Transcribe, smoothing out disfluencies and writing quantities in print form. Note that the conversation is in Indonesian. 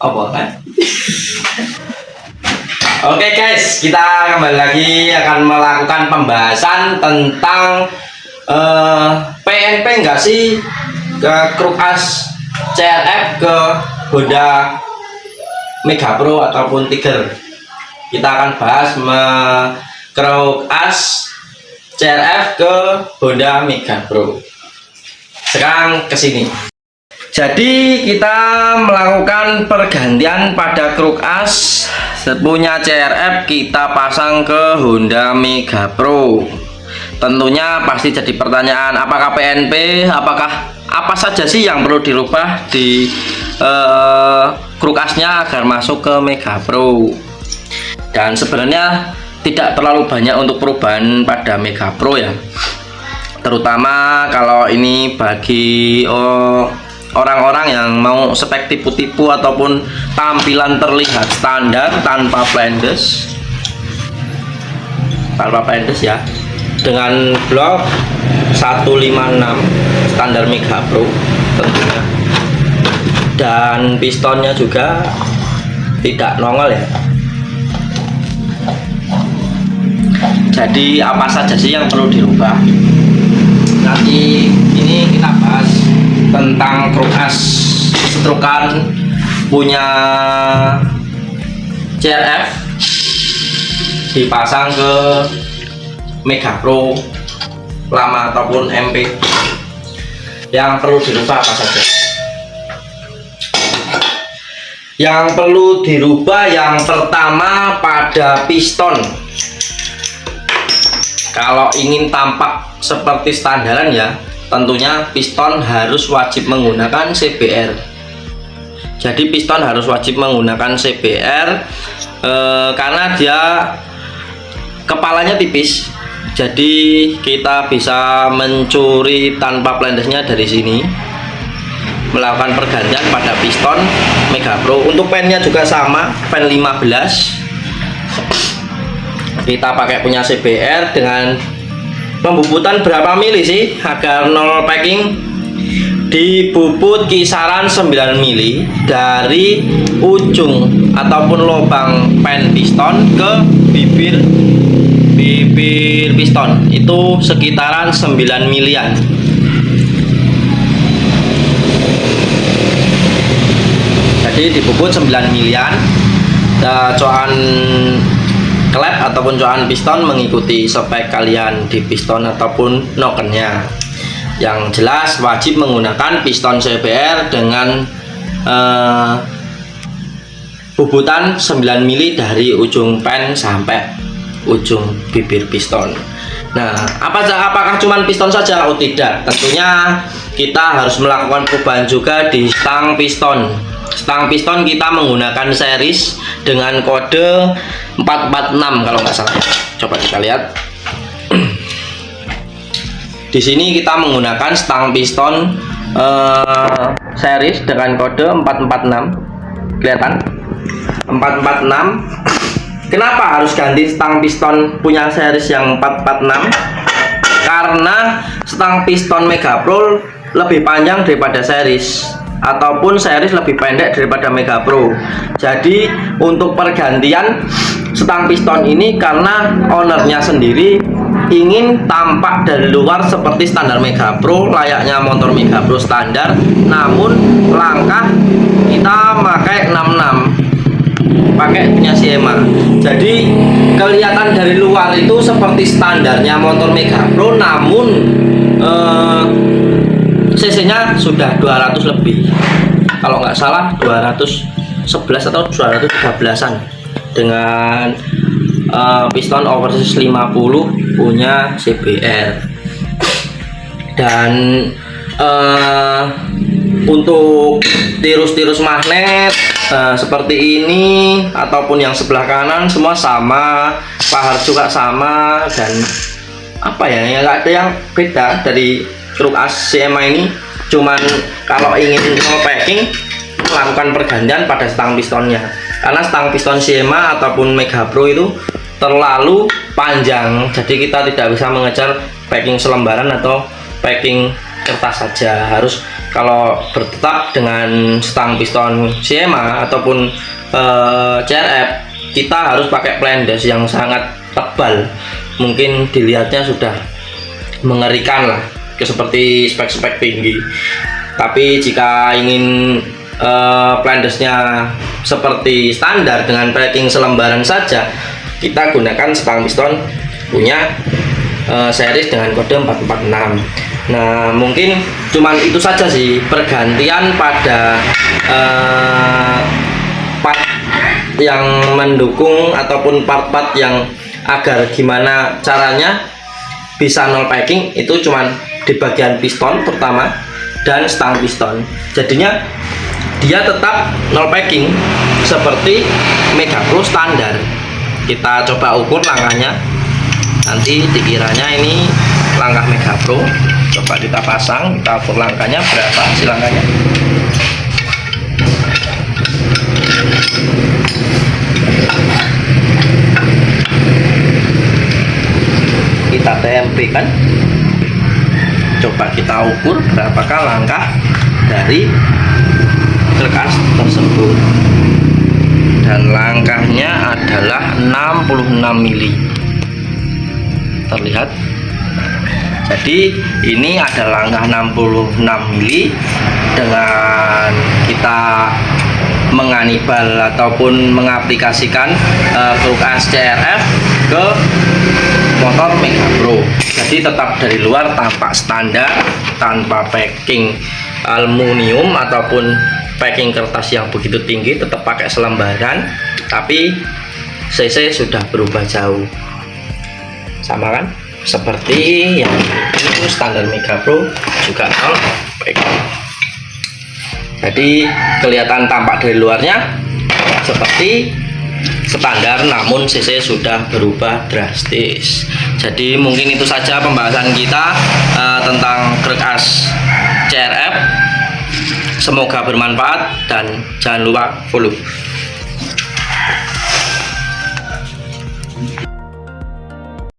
Apa kan? Oke guys, kita kembali lagi akan melakukan pembahasan tentang PNP enggak sih ke Kruk-As CRF ke Honda Mega Pro ataupun Tiger. Kita akan bahas Kruk-As CRF ke Honda Mega Pro. Sekarang ke sini. Jadi kita melakukan pergantian pada Kruk-As punya CRF, kita pasang ke Honda Mega Pro. Tentunya pasti jadi pertanyaan, apakah PNP, apakah apa saja sih yang perlu dirubah di Kruk-Asnya agar masuk ke Mega Pro. Dan sebenarnya tidak terlalu banyak untuk perubahan pada Mega Pro ya, terutama kalau ini bagi orang-orang yang mau spek tipu-tipu ataupun tampilan terlihat standar tanpa blendes ya, dengan blok 156 standar Mega Pro tentunya, dan pistonnya juga tidak nongol ya. Jadi apa saja sih yang perlu dirubah? Nanti ini kita bahas tentang Kruk-As strukan punya CRF dipasang ke Mega Pro lama ataupun MP. Yang perlu dirubah apa saja? Yang perlu dirubah yang pertama pada piston. Kalau ingin tampak seperti standaran ya, tentunya piston harus wajib menggunakan CBR. Jadi piston harus wajib menggunakan CBR karena dia kepalanya tipis. Jadi kita bisa mencuri tanpa blendesnya dari sini, melakukan pergantian pada piston Mega Pro. Untuk pennya juga sama, pen 15. Kita pakai punya CBR dengan pembubutan berapa mili sih agar nol packing? Dibubut kisaran 9 mili dari ujung ataupun lubang pen piston ke bibir piston, itu sekitaran 9 milian. Jadi dibubut 9 milian. Coan klep ataupun coan piston mengikuti spek kalian di piston ataupun nokennya. Yang jelas wajib menggunakan piston CBR dengan bubutan 9 mili dari ujung pen sampai ujung bibir piston. Nah, apakah cuma piston saja? Oh tidak, tentunya kita harus melakukan perubahan juga di stang piston. Stang piston kita menggunakan series dengan kode 446 kalau nggak salah. Coba kita lihat. Di sini kita menggunakan stang piston series dengan kode 446. Kelihatan? 446. Kenapa harus ganti stang piston punya series yang 446? Karena stang piston Mega Pro lebih panjang daripada series, ataupun series lebih pendek daripada Mega Pro. Jadi untuk pergantian stang piston ini karena ownernya sendiri ingin tampak dari luar seperti standar Mega Pro, layaknya motor Mega Pro standar, namun langkah kita pakai 66, pakai punya Siema. Jadi kelihatan dari luar itu seperti standarnya motor Mega Pro, namun cc-nya sudah 200 lebih, kalau nggak salah 211 atau 213an, dengan piston overseas 50 punya CBR. Dan untuk tirus-tirus magnet seperti ini ataupun yang sebelah kanan semua sama, pahar juga sama, dan apa ya, nggak ada yang beda dari Kruk-As CMA ini. Cuman kalau ingin no packing, melakukan pergantian pada stang pistonnya, karena stang piston CMA ataupun Mega Pro itu terlalu panjang, jadi kita tidak bisa mengejar packing selembaran atau packing kertas saja, harus kalau bertetap dengan stang piston CMA ataupun CRF, kita harus pakai plendes yang sangat tebal. Mungkin dilihatnya sudah mengerikan lah, seperti spek-spek tinggi. Tapi jika ingin plendesnya seperti standar dengan packing selembaran saja, kita gunakan stang piston punya series dengan kode 446. Nah, mungkin cuman itu saja sih pergantian pada part yang mendukung ataupun part-part yang agar gimana caranya bisa nol packing, itu cuman di bagian piston pertama dan stang piston. Jadinya dia tetap nol packing seperti Mega Pro standar. Kita coba ukur langkahnya, nanti dikiranya ini langkah Mega Pro. Coba kita pasang, kita ukur langkahnya berapa sih langkahnya. Kita TMP kan, coba kita ukur berapakah langkah dari kerkas tersebut, dan langkahnya adalah 66 mili. Terlihat. Jadi ini ada langkah 66 mili. Dengan kita menganibal ataupun mengaplikasikan kerkas CRF ke motor Mega Pro, jadi tetap dari luar tampak standar tanpa packing aluminium ataupun packing kertas yang begitu tinggi, tetap pakai selembaran, tapi CC sudah berubah jauh. Sama kan? Seperti yang itu standar Mega Pro juga nol packing. Jadi kelihatan tampak dari luarnya seperti standar, namun CC sudah berubah drastis. Jadi mungkin itu saja pembahasan kita tentang kerkas CRF. Semoga bermanfaat dan jangan lupa follow.